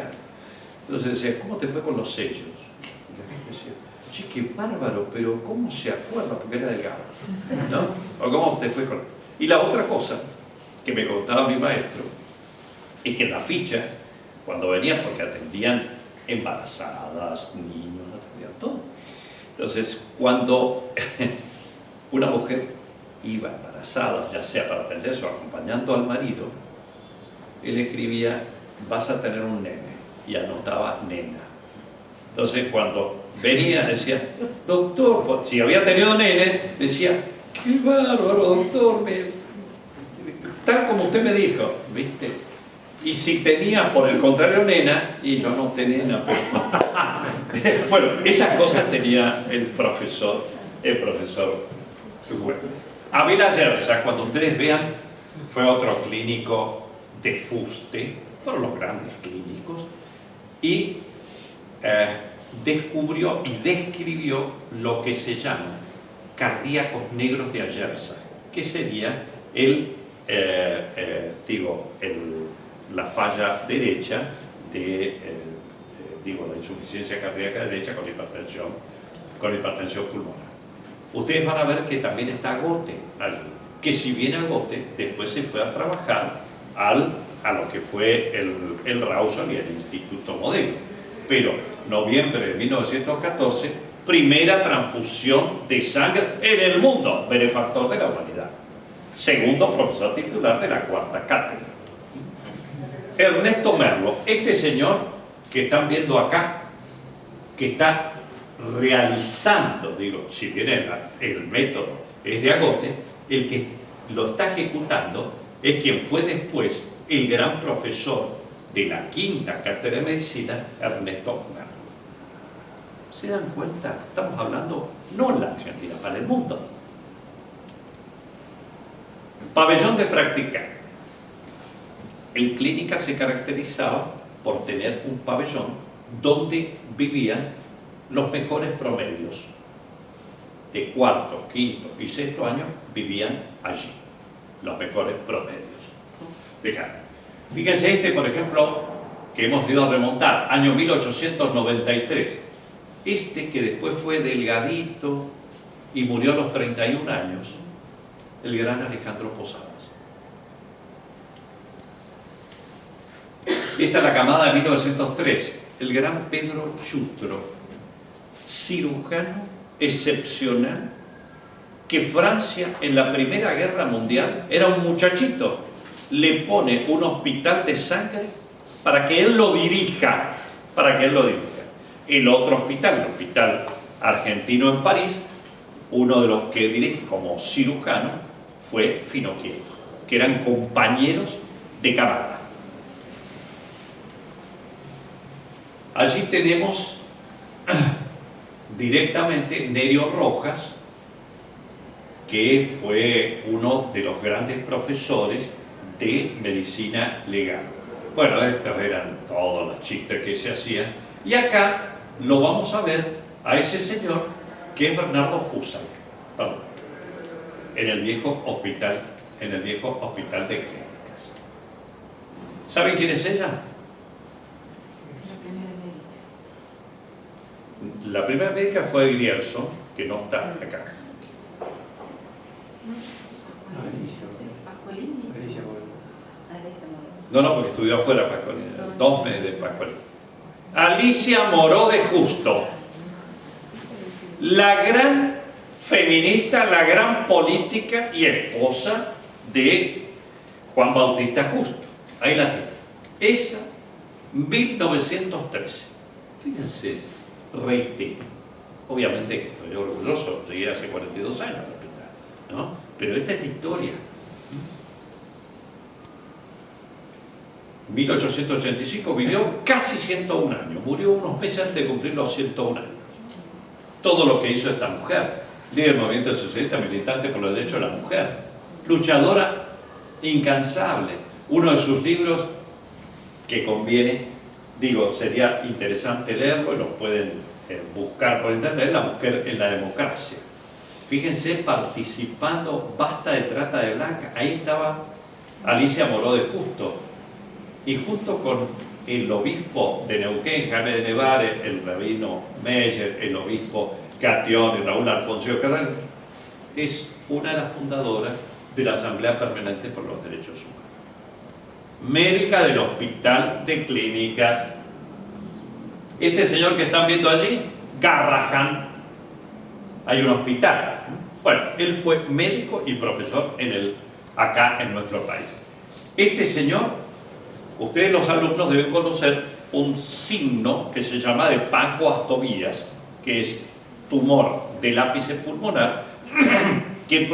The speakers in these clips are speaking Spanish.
americano. Entonces decía, ¿cómo te fue con los sellos? Y la gente decía, che, qué bárbaro, pero ¿cómo se acuerda? Porque era delgado, ¿no? O ¿cómo te fue con...? Y la otra cosa que me contaba mi maestro es que en la ficha, cuando venían, porque atendían embarazadas, niños, atendían todo. Entonces, cuando una mujer iba embarazada, ya sea para atenderse o acompañando al marido, él escribía, vas a tener un nene, y anotaba nena. Entonces, cuando venía, decía, doctor, si había tenido nene, decía, qué bárbaro, doctor, tal como usted me dijo, ¿viste? Y si tenía, por el contrario, nena, y yo no tenía nena. Bueno, esas cosas tenía el profesor. Bueno. Abel Ayerza, cuando ustedes vean, fue otro clínico de fuste, fueron los grandes clínicos, y descubrió y describió lo que se llama cardíacos negros de Ayerza, que sería la falla derecha de, la insuficiencia cardíaca derecha con hipertensión pulmonar. Ustedes van a ver que también está Gote allí, que si bien Gote después se fue a trabajar a lo que fue el Rawson y el Instituto Modelo. Pero noviembre de 1914, primera transfusión de sangre en el mundo, benefactor de la humanidad. Segundo profesor titular de la cuarta cátedra. Ernesto Merlo, este señor que están viendo acá, que está realizando, si bien el método es de Agote, el que lo está ejecutando es quien fue después el gran profesor de la quinta cátedra de medicina, Ernesto Merlo. ¿Se dan cuenta? Estamos hablando no en la Argentina, para el mundo. Pabellón de práctica. El clínica se caracterizaba por tener un pabellón donde vivían los mejores promedios. De cuarto, quinto y sexto año vivían allí, los mejores promedios. Fíjense por ejemplo, que hemos ido a remontar, año 1893. Que después fue delgadito y murió a los 31 años, el gran Alejandro Posadas. Esta es la camada de 1903, el gran Pedro Chutro, cirujano excepcional, que Francia en la Primera Guerra Mundial era un muchachito, le pone un hospital de sangre para que él lo dirija, El otro hospital, el Hospital Argentino en París, uno de los que dirige como cirujano fue Finocchiaro, que eran compañeros de camada. Allí tenemos directamente Nerio Rojas, que fue uno de los grandes profesores de medicina legal. Bueno, estos eran todos los chistes que se hacían. Y acá lo vamos a ver a ese señor que es Bernardo Husserl, en el viejo hospital de clínicas. ¿Saben quién es ella? La primera médica fue Grierson, que no está acá. No, porque estudió afuera Pascualini, 2 meses de Pascualini. Alicia Moró de Justo, la gran feminista, la gran política y esposa de Juan Bautista Justo. Ahí la tiene. Esa, 1913. Fíjense, reitero. Obviamente estoy orgulloso, llegué hace 42 años al hospital, ¿no? Pero esta es la historia. 1885 vivió casi 101 años, murió unos meses antes de cumplir los 101 años. Todo lo que hizo esta mujer, líder del movimiento socialista, militante por los derechos de la mujer, luchadora incansable. Uno de sus libros que conviene, sería interesante leerlo y lo pueden buscar por internet, La mujer en la democracia. Fíjense, participando, basta de trata de blancas, ahí estaba Alicia Moró de Justo. Y junto con el obispo de Neuquén, Jaime de Nevares, el rabino Meyer, el obispo Catión y Raúl Alfonsín Carrera, es una de las fundadoras de la Asamblea Permanente por los Derechos Humanos. Médica del Hospital de Clínicas. Este señor que están viendo allí, Garrahan, hay un hospital. Bueno, él fue médico y profesor acá en nuestro país. Este señor, ustedes los alumnos deben conocer un signo que se llama de Pancoast-Tobías, que es tumor del ápice pulmonar que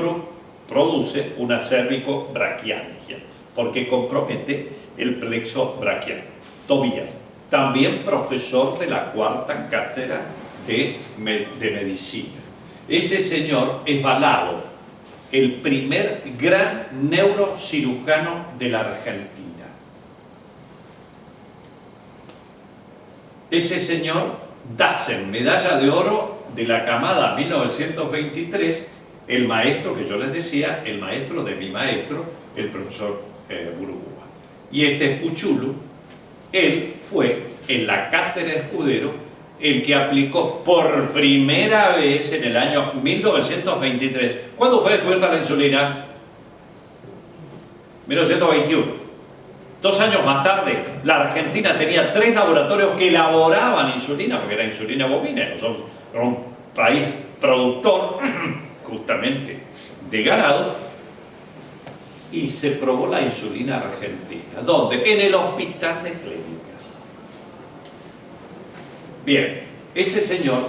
produce una cervicobraquialgia, porque compromete el plexo braquial. Tobías, también profesor de la 4ª cátedra de medicina. Ese señor es Balado, el primer gran neurocirujano de la Argentina. Ese señor, Dassen, medalla de oro de la camada 1923, el maestro que yo les decía, el maestro de mi maestro, el profesor Burugúa. Y este Puchulu, él fue en la cátedra Escudero el que aplicó por primera vez en el año 1923. ¿Cuándo fue descubierta la insulina? 1921. 2 años más tarde, la Argentina tenía 3 laboratorios que elaboraban insulina, porque era insulina bovina. Nosotros era un país productor, justamente, de ganado, y se probó la insulina argentina. ¿Dónde? En el Hospital de Clínicas. Bien, ese señor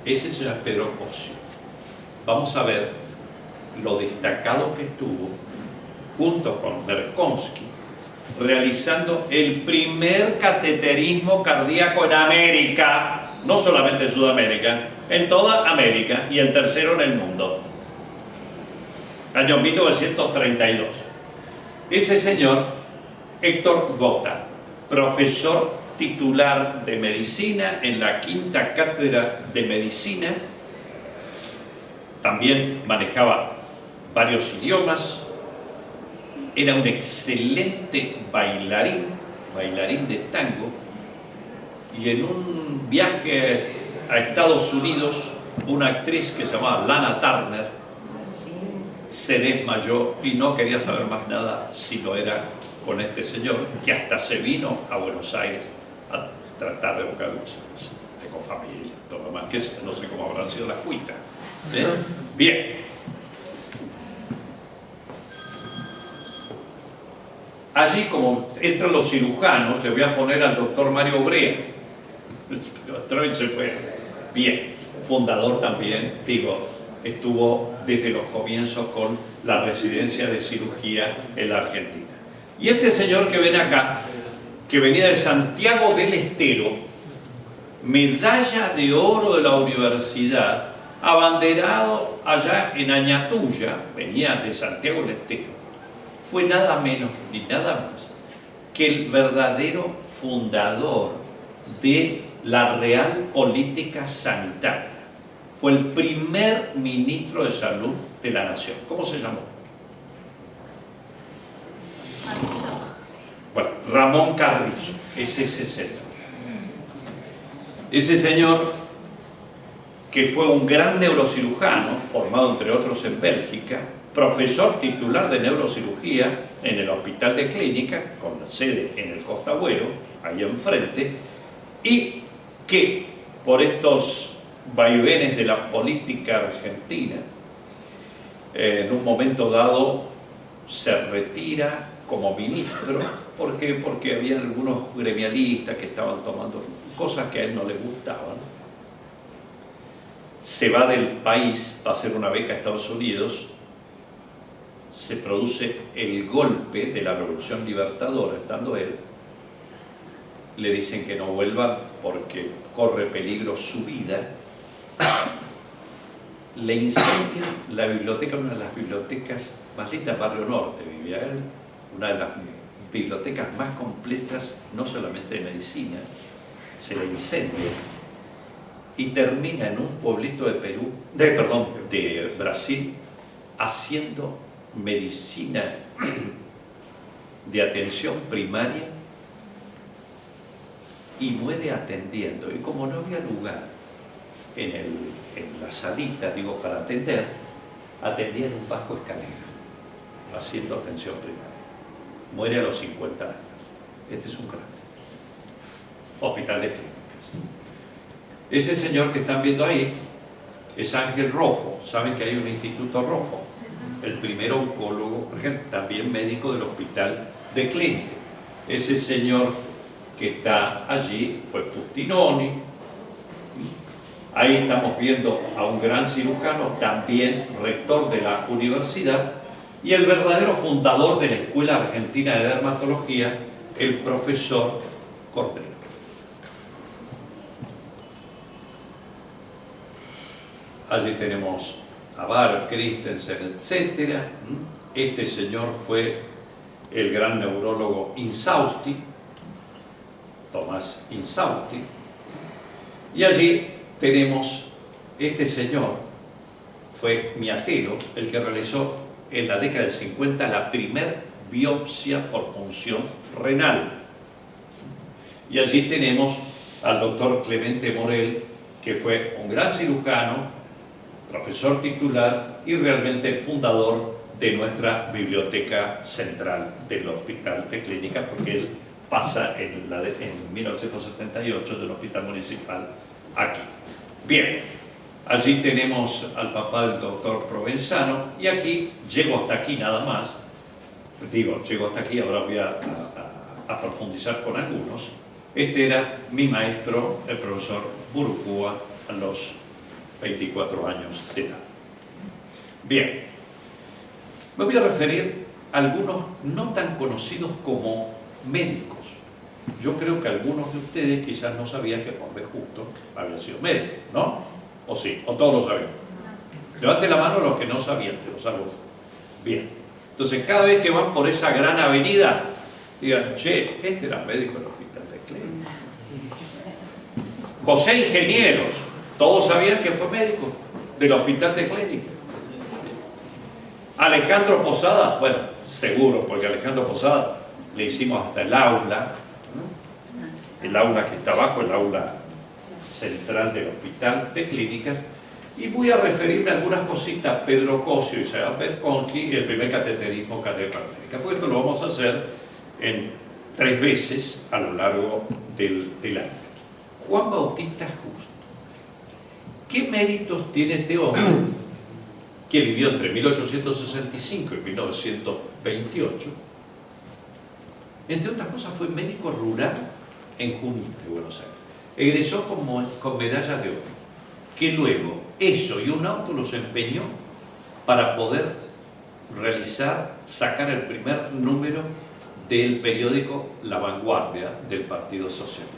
es Pedro Cosio. Vamos a ver lo destacado que estuvo junto con Berkonsky realizando el primer cateterismo cardíaco en América, no solamente en Sudamérica, en toda América, y el tercero en el mundo. Año 1932. Ese señor, Héctor Gota, profesor titular de medicina en la 5ª cátedra de medicina, también manejaba varios idiomas, era un excelente bailarín de tango, y en un viaje a Estados Unidos, una actriz que se llamaba Lana Turner se desmayó y no quería saber más nada si lo era con este señor, que hasta se vino a Buenos Aires a tratar de buscar con familia, todo lo más, que no sé cómo habrán sido las cuitas. Bien. Allí, como entran los cirujanos, le voy a poner al doctor Mario Brea. Troy se fue. Bien, fundador también, digo, estuvo desde los comienzos con la residencia de cirugía en la Argentina. Y este señor que ven acá, que venía de Santiago del Estero, medalla de oro de la universidad, abanderado allá en Añatuya, venía de Santiago del Estero, fue nada menos ni nada más que el verdadero fundador de la Real Política Sanitaria. Fue el primer ministro de Salud de la Nación. ¿Cómo se llamó? Bueno, Ramón Carrillo, es ese señor. Ese señor que fue un gran neurocirujano, formado entre otros en Bélgica, profesor titular de neurocirugía en el Hospital de Clínicas, con la sede en el Costa Agüero, ahí enfrente, y que por estos vaivenes de la política argentina, en un momento dado se retira como ministro. ¿Por qué? Porque había algunos gremialistas que estaban tomando cosas que a él no le gustaban. Se va del país, va a hacer una beca a Estados Unidos, se produce el golpe de la Revolución Libertadora, estando él, le dicen que no vuelva porque corre peligro su vida, le incendian la biblioteca, una de las bibliotecas más lindas, Barrio Norte vivía él, una de las bibliotecas más completas, no solamente de medicina, se le incendia y termina en un pueblito de Brasil, haciendo medicina de atención primaria y muere atendiendo. Y como no había lugar en la salita, digo, para atender, atendía en un bajo escalera, haciendo atención primaria. Muere a los 50 años. Este es un grande. Hospital de Clínicas. Ese señor que están viendo ahí es Ángel Rofo. Saben que hay un instituto Rofo, el primer oncólogo, por ejemplo, también médico del Hospital de Clínicas. Ese señor que está allí fue Fustinoni. Ahí estamos viendo a un gran cirujano, también rector de la universidad, y el verdadero fundador de la Escuela Argentina de Dermatología, el profesor Cordero. Allí tenemos a Bar, Christensen, etc. Este señor fue el gran neurólogo Insausti, Tomás Insausti. Y allí tenemos este señor, fue Miatelo, el que realizó en la década del 50 la primera biopsia por punción renal. Y allí tenemos al doctor Clemente Morel, que fue un gran cirujano, profesor titular y realmente el fundador de nuestra biblioteca central del Hospital de Clínicas, porque él pasa en 1978 del Hospital Municipal aquí. Bien, allí tenemos al papá del doctor Provenzano, y aquí, llego hasta aquí nada más, digo, llego hasta aquí, ahora voy a profundizar con algunos. Este era mi maestro, el profesor Burúcua, a los 24 años de edad. Bien, me voy a referir a algunos no tan conocidos como médicos. Yo creo que algunos de ustedes quizás no sabían que Juan B. Justo había sido médico, ¿no? ¿O sí? ¿O todos lo sabían? Levanten la mano los que no sabían, que los saludo. Bien, entonces cada vez que van por esa gran avenida, digan, che, este era médico del Hospital de Clínicas. José Ingenieros, todos sabían que fue médico del Hospital de Clínicas. Alejandro Posada, bueno, seguro, porque Alejandro Posada le hicimos hasta el aula que está abajo, el aula central del Hospital de Clínicas, y voy a referirme a algunas cositas. Pedro Cosio y Seba Perconqui, y el primer cateterismo cateterismo, porque esto lo vamos a hacer en 3 veces a lo largo del año. Juan Bautista Justo. ¿Qué méritos tiene este hombre que vivió entre 1865 y 1928? Entre otras cosas, fue médico rural en Junín de Buenos Aires. Egresó con medalla de oro, que luego eso y un auto los empeñó para poder sacar el primer número del periódico La Vanguardia del Partido Socialista.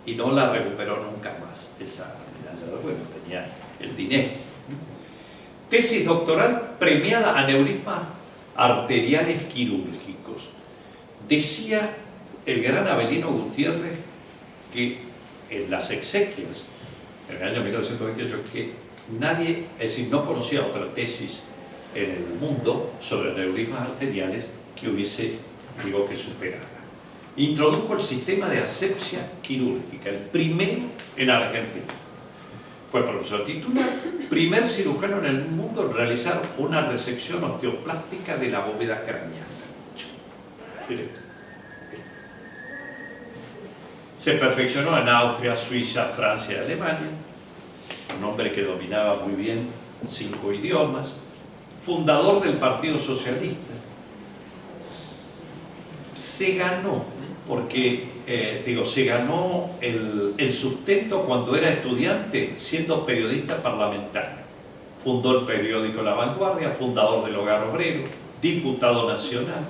Y no la recuperó nunca más, esa medalla de oro. Bueno, tenía el dinero. Tesis doctoral premiada: aneurismas arteriales quirúrgicos. Decía el gran Avelino Gutiérrez que en las exequias, en el año 1928, que nadie, es decir, no conocía otra tesis en el mundo sobre aneurismas arteriales que hubiese, que superara. Introdujo el sistema de asepsia quirúrgica, el primero en Argentina. Fue profesor titular, primer cirujano en el mundo en realizar una resección osteoplástica de la bóveda craneana. Se perfeccionó en Austria, Suiza, Francia y Alemania. Un hombre que dominaba muy bien 5 idiomas. Fundador del Partido Socialista. Se ganó, se ganó el sustento cuando era estudiante siendo periodista parlamentario. Fundó el periódico La Vanguardia, fundador del Hogar Obrero, diputado nacional,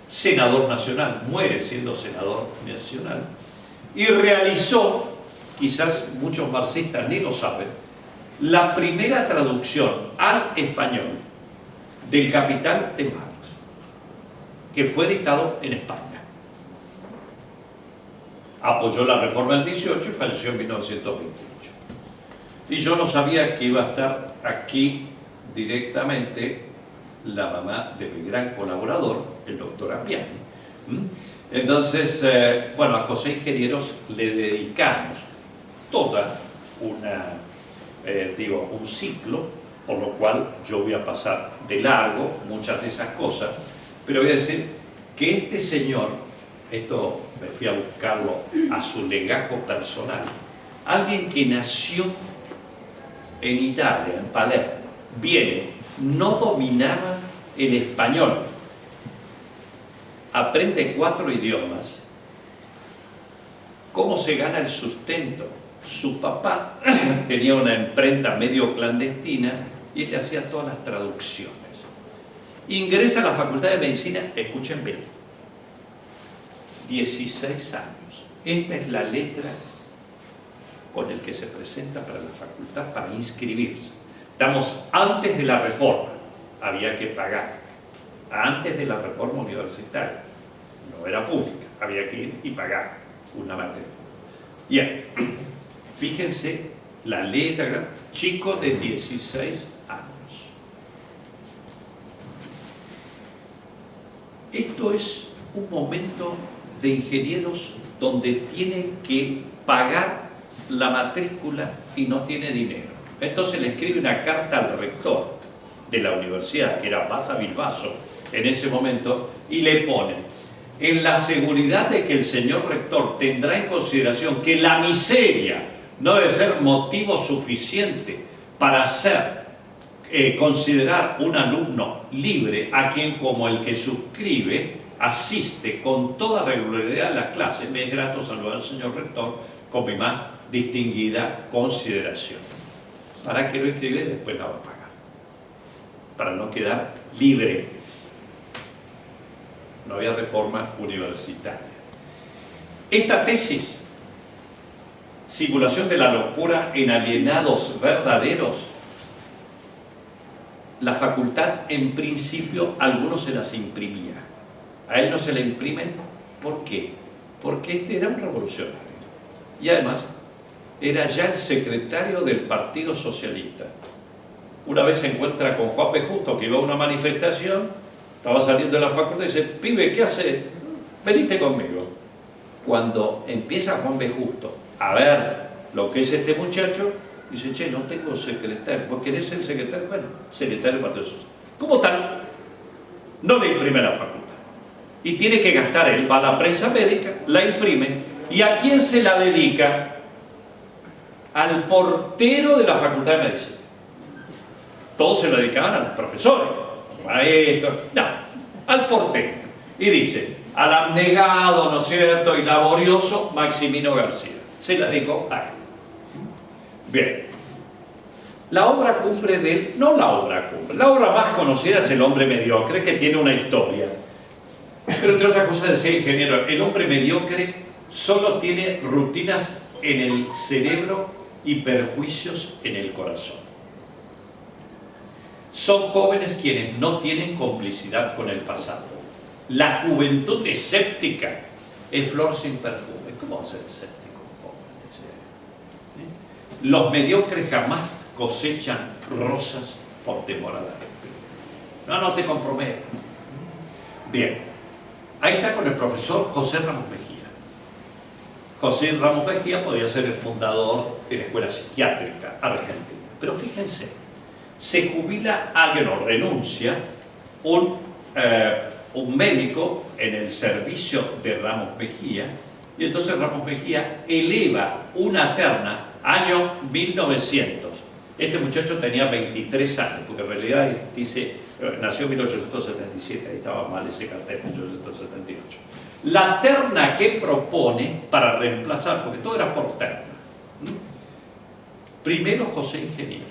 senador nacional, muere siendo senador nacional, y realizó, quizás muchos marxistas ni lo saben, la primera traducción al español del Capital de Marx, que fue dictado en España. Apoyó la reforma del 18 y falleció en 1928. Y yo no sabía que iba a estar aquí directamente la mamá de mi gran colaborador, el doctor Appiani. Entonces, bueno, a José Ingenieros le dedicamos toda un ciclo, por lo cual yo voy a pasar de largo muchas de esas cosas, pero voy a decir que este señor, esto me fui a buscarlo a su legajo personal, alguien que nació en Italia, en Palermo, viene, no dominaba el español, aprende 4 idiomas. ¿Cómo se gana el sustento? Su papá tenía una imprenta medio clandestina y él le hacía todas las traducciones. Ingresa a la Facultad de Medicina, escuchen bien, 16 años. Esta es la letra con el que se presenta para la facultad para inscribirse. Estamos antes de la reforma, había que pagar. Antes de la reforma universitaria, no era pública, había que ir y pagar una materia. Bien, fíjense la letra, chico de 16 años. Esto es un momento de ingenieros donde tiene que pagar la matrícula y no tiene dinero. Entonces le escribe una carta al rector de la universidad, que era Basa Bilbaso en ese momento, y le pone: en la seguridad de que el señor rector tendrá en consideración que la miseria no debe ser motivo suficiente para considerar un alumno libre a quien, como el que suscribe, asiste con toda regularidad a las clases, me es grato saludar al señor rector con mi más distinguida consideración. ¿Para qué lo escribe? Después la va a pagar, para no quedar libre. No había reforma universitaria. Esta tesis, simulación de la locura en alienados verdaderos, la facultad en principio algunos se las imprimía. A él no se la imprimen. ¿Por qué? Porque este era un revolucionario y además era ya el secretario del Partido Socialista. Una vez se encuentra con Juan B. Justo, que iba a una manifestación, estaba saliendo de la facultad y dice: pibe, ¿qué haces? Venite conmigo. Cuando empieza Juan B. Justo a ver lo que es este muchacho, dice: che, no tengo secretario. ¿Vos querés ser secretario? Bueno, secretario del Partido Socialista. ¿Cómo tal? No le imprime a la facultad. Y tiene que gastar él, va a la prensa médica, la imprime. ¿Y a quién se la dedica? Al portero de la Facultad de Medicina. Todos se lo dedicaban a los profesores, maestros, no, al portero. Y dice: al abnegado, ¿no es cierto?, y laborioso Maximino García. Se la dedicó a él. Bien. La obra cumbre de él, no la obra cumbre, la obra más conocida es El hombre mediocre, que tiene una historia. Pero entre otras cosas decía ingeniero, el hombre mediocre solo tiene rutinas en el cerebro y perjuicios en el corazón. Son jóvenes quienes no tienen complicidad con el pasado. La juventud escéptica es flor sin perfume. ¿Cómo va a ser escéptico un joven? Los mediocres jamás cosechan rosas por temor a la respiro. No te comprometas. Bien, ahí está con el profesor José Ramos Mejía. José Ramos Mejía podría ser el fundador de la Escuela Psiquiátrica Argentina. Pero fíjense, se jubila alguien o renuncia un médico en el servicio de Ramos Mejía, y entonces Ramos Mejía eleva una terna, año 1900. Este muchacho tenía 23 años, porque en realidad dice, nació en 1877, ahí estaba mal ese cartel, 1878. La terna que propone para reemplazar, porque todo era por terna. Primero José Ingenieros,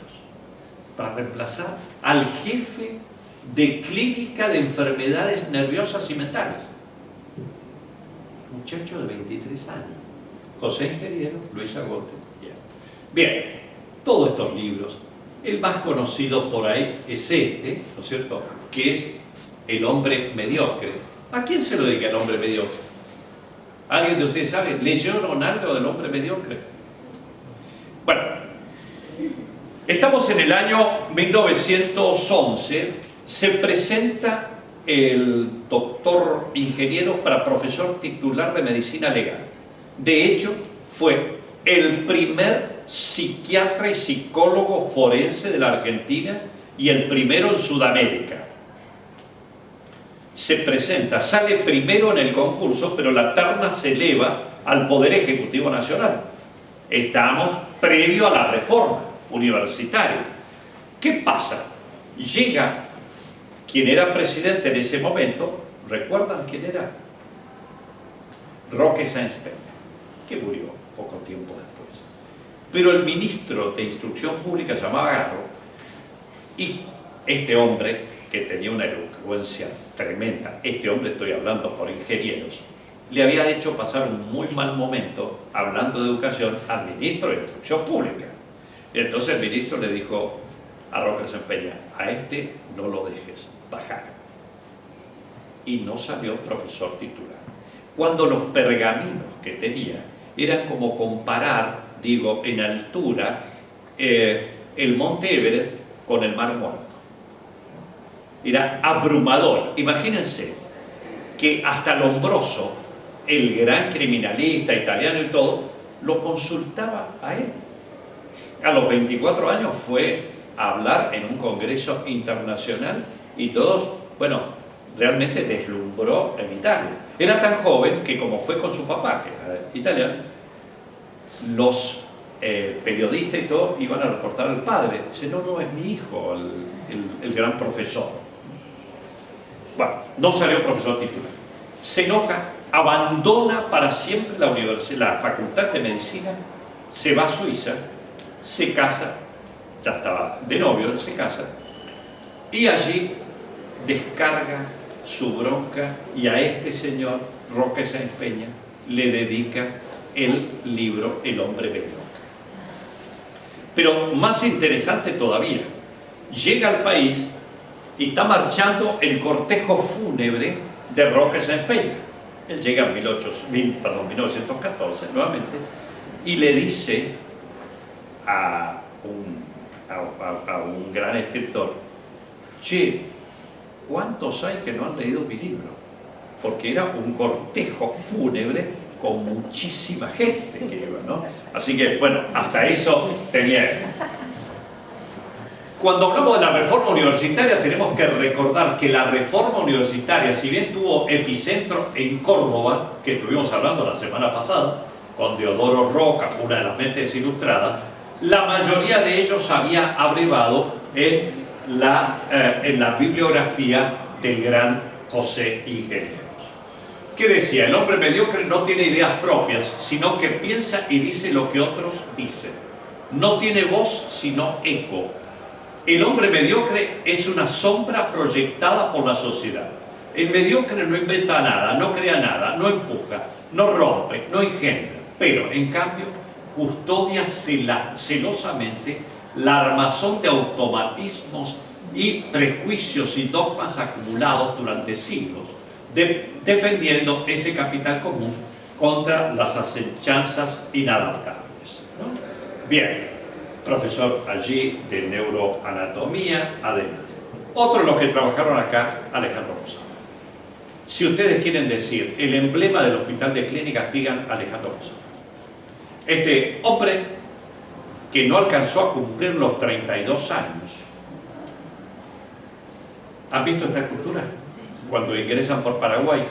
para reemplazar al jefe de clínica de enfermedades nerviosas y mentales. Muchacho de 23 años. José Ingenieros, Luis Agote. Bien, todos estos libros, el más conocido por ahí es este, ¿no es cierto?, que es El hombre mediocre. ¿A quién se lo dedica el hombre mediocre? ¿Alguien de ustedes sabe? ¿Leyeron algo del hombre mediocre? Bueno, estamos en el año 1911, se presenta el doctor ingeniero para profesor titular de medicina legal. De hecho, fue el primer psiquiatra y psicólogo forense de la Argentina y el primero en Sudamérica. Se presenta, sale primero en el concurso, pero la terna se eleva al Poder Ejecutivo Nacional. Estamos previo a la reforma universitaria. ¿Qué pasa? Llega quien era presidente en ese momento, ¿recuerdan quién era? Roque Sáenz Peña, que murió poco tiempo después. Pero el ministro de Instrucción Pública se llamaba Garro, y este hombre, que tenía una elocuencia tremenda, este hombre, estoy hablando por ingenieros, le había hecho pasar un muy mal momento hablando de educación al ministro de Instrucción Pública. Y entonces el ministro le dijo a Roque Sáenz Peña: a este no lo dejes bajar. Y no salió profesor titular. Cuando los pergaminos que tenía eran como comparar, digo, en altura, el Monte Everest con el Mar Muerto. Era abrumador. Imagínense que hasta Lombroso, el gran criminalista italiano y todo, lo consultaba a él. A los 24 años fue a hablar en un congreso internacional y todos, bueno, realmente deslumbró en Italia. Era tan joven que, como fue con su papá, que era italiano, los periodistas y todo iban a reportar al padre. Dice: no, no, es mi hijo, el gran profesor. Bueno, no salió profesor titular. Se enoja, abandona para siempre la universidad, la facultad de medicina, se va a Suiza, se casa, ya estaba de novio, él se casa, y allí descarga su bronca, y a este señor Roque Sáenz Peña le dedica el libro El hombre mediocre. Pero más interesante todavía, llega al país y está marchando el cortejo fúnebre de Roque Sáenz Peña. Él llega en 1914 nuevamente y le dice a un gran escritor: che, ¿cuántos hay que no han leído mi libro? Porque era un cortejo fúnebre con muchísima gente que iba, ¿no? Así que, bueno, hasta eso tenía él. Cuando hablamos de la reforma universitaria, tenemos que recordar que la reforma universitaria, si bien tuvo epicentro en Córdoba, que estuvimos hablando la semana pasada, con Deodoro Roca, una de las mentes ilustradas, la mayoría de ellos había abrevado en la bibliografía del gran José Ingenieros. ¿Qué decía? El hombre mediocre no tiene ideas propias, sino que piensa y dice lo que otros dicen. No tiene voz, sino eco. El hombre mediocre es una sombra proyectada por la sociedad. El mediocre no inventa nada, no crea nada, no empuja, no rompe, no engendra, pero en cambio custodia celosamente la armazón de automatismos y prejuicios y dogmas acumulados durante siglos, defendiendo ese capital común contra las asechanzas inadaptables, ¿no? Bien, profesor allí de neuroanatomía, adelante. Otro de los que trabajaron acá, Alejandro Rosado. Si ustedes quieren decir el emblema del Hospital de Clínicas, digan Alejandro Rosado. Este hombre que no alcanzó a cumplir los 32 años. ¿Han visto esta escultura? Cuando ingresan por Paraguay.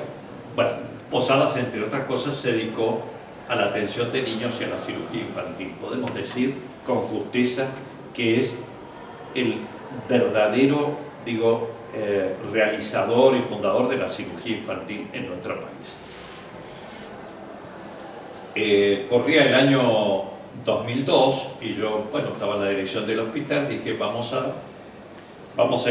Bueno, Posadas, entre otras cosas, se dedicó a la atención de niños y a la cirugía infantil. Podemos decir con justicia que es el verdadero, digo, realizador y fundador de la cirugía infantil en nuestro país. Corría el año 2002 y yo, bueno, estaba en la dirección del hospital, dije vamos a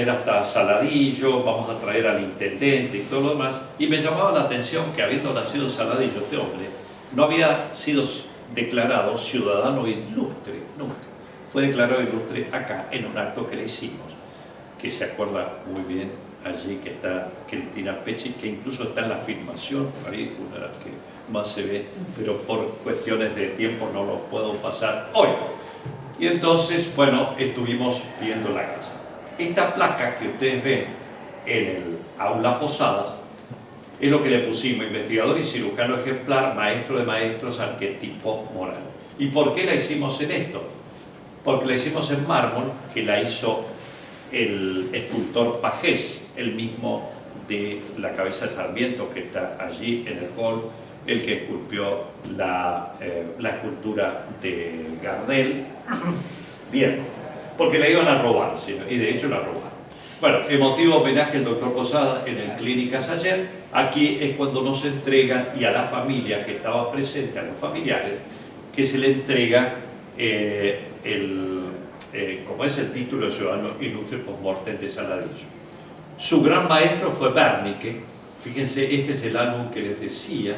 ir hasta Saladillo, vamos a traer al intendente y todo lo demás, y me llamaba la atención que, habiendo nacido en Saladillo, este hombre no había sido declarado ciudadano ilustre nunca. Fue declarado ilustre acá en un acto que le hicimos, que se acuerda muy bien allí, que está Cristina Pecci, que incluso está en la filmación, ahí una de las que más se ve, pero por cuestiones de tiempo no lo puedo pasar hoy. Y entonces, bueno, estuvimos viendo la casa. Esta placa que ustedes ven en el aula Posadas, es lo que le pusimos: investigador y cirujano ejemplar, maestro de maestros, arquetipo moral. ¿Y por qué la hicimos en esto? Porque la hicimos en mármol, que la hizo el escultor Pajés, el mismo de la cabeza de Sarmiento, que está allí en el hall, el que esculpió la escultura de Gardel. Bien, porque la iban a robar, ¿sí? Y de hecho la robaron. Bueno, emotivo homenaje al doctor Posada en el Clínicas ayer. Aquí es cuando nos entregan, y a la familia que estaba presente, a los familiares, que se le entrega como es el título de Ciudadano Ilustre Postmortem de Saladillo. Su gran maestro fue Wernicke. Fíjense, este es el álbum que les decía,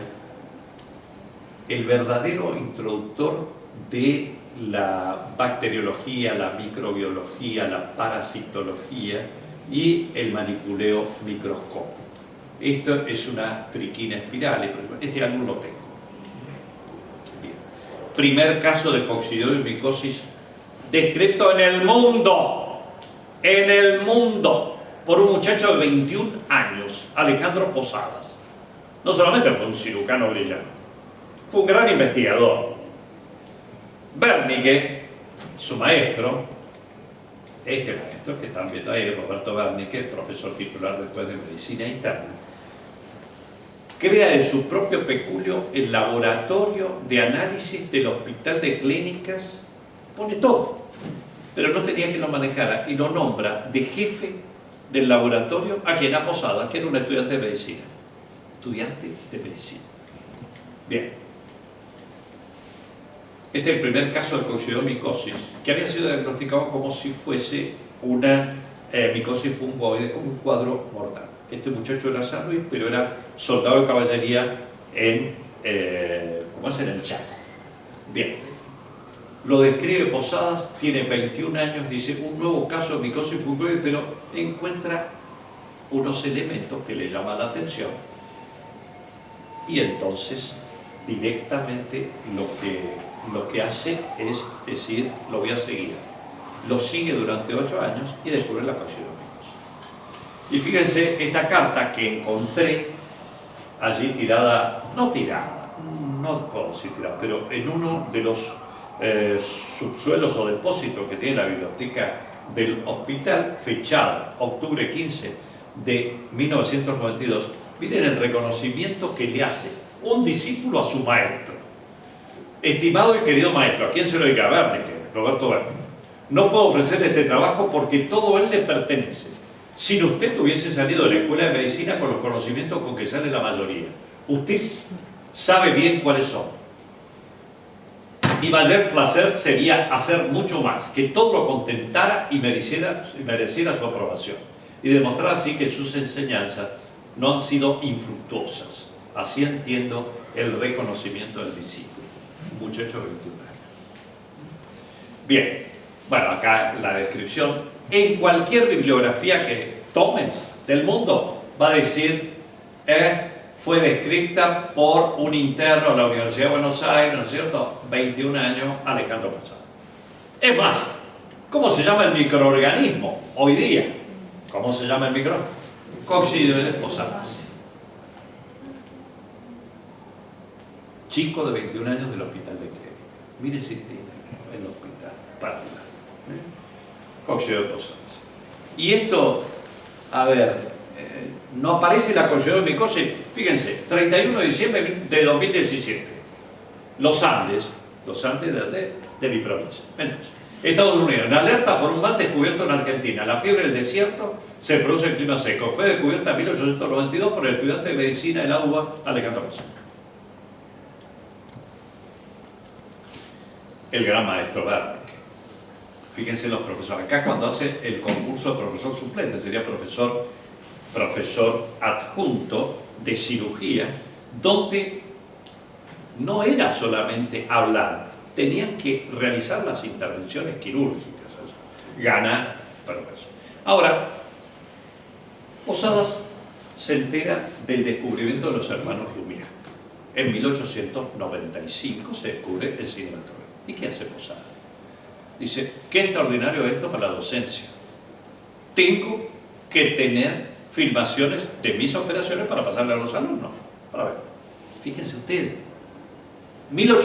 el verdadero introductor de la bacteriología, la microbiología, la parasitología y el manipuleo microscópico. Esto es una triquina espiral, este álbum lo tengo. Bien. Primer caso de coccidiomicosis descrito en el mundo, por un muchacho de 21 años, Alejandro Posadas. No solamente fue un cirujano brillante, fue un gran investigador. Wernicke, su maestro, este maestro que están viendo ahí, Roberto Wernicke, profesor titular después de Medicina Interna, crea de su propio peculio el laboratorio de análisis del Hospital de Clínicas, pone todo, pero no tenía quien lo manejara, y lo nombra de jefe del laboratorio a quien a Posada, que era un estudiante de medicina. Estudiante de medicina. Bien. Este es el primer caso de coccidiomicosis, que había sido diagnosticado como si fuese una micosis fungoide, como un cuadro mortal. Este muchacho era San Luis, pero era soldado de caballería en el Chaco. Bien. Lo describe Posadas, tiene 21 años, dice, un nuevo caso de micosis fungoide, pero encuentra unos elementos que le llaman la atención. Y entonces, directamente, lo que hace es decir, lo voy a seguir. Lo sigue durante 8 años y descubre la coccidiomicosis. Y fíjense, esta carta que encontré allí tirada, no puedo decir tirada, pero en uno de los subsuelos o depósitos que tiene la biblioteca del hospital, fechada octubre 15 de 1992, miren el reconocimiento que le hace un discípulo a su maestro. Estimado y querido maestro, ¿a quién se lo diga? A Wernicke, Roberto Wernicke. No puedo ofrecerle este trabajo porque todo él le pertenece. Si usted hubiese salido de la escuela de medicina con los conocimientos con que sale la mayoría, usted sabe bien cuáles son. Mi mayor placer sería hacer mucho más, que todo lo contentara y mereciera su aprobación, y demostrar así que sus enseñanzas no han sido infructuosas. Así entiendo el reconocimiento del discípulo, un muchacho de 21 años. Bien, bueno, acá la descripción. En cualquier bibliografía que tomen del mundo va a decir fue descrita por un interno de la Universidad de Buenos Aires, ¿no es cierto? 21 años, Alejandro Posada. Es más, ¿cómo se llama el microorganismo hoy día? ¿Cómo se llama el microorganismo? Coccidioides posadas. Chico de 21 años del Hospital de Clínicas. Mire si tiene el hospital particular. Coccidioides posadas. Y esto, a ver, no aparece la coccidiomicosis, fíjense, 31 de diciembre de 2017. Los Andes de mi provincia. Entonces, Estados Unidos, en alerta por un mal descubierto en Argentina. La fiebre del desierto se produce en clima seco. Fue descubierta en 1892 por el estudiante de medicina de la UBA, Alejandro Posada. El gran maestro Wernicke. Fíjense los profesores. Acá cuando hace el concurso de profesor suplente, sería profesor adjunto de cirugía, donde no era solamente hablar, tenían que realizar las intervenciones quirúrgicas. Gana profesor. Ahora, Posadas se entera del descubrimiento de los hermanos Lumière. En 1895 se descubre el cinematógrafo. ¿Y qué hace Posadas? Dice, qué extraordinario esto para la docencia. Tengo que tener filmaciones de mis operaciones para pasarle a los alumnos. Para ver, fíjense ustedes, 1800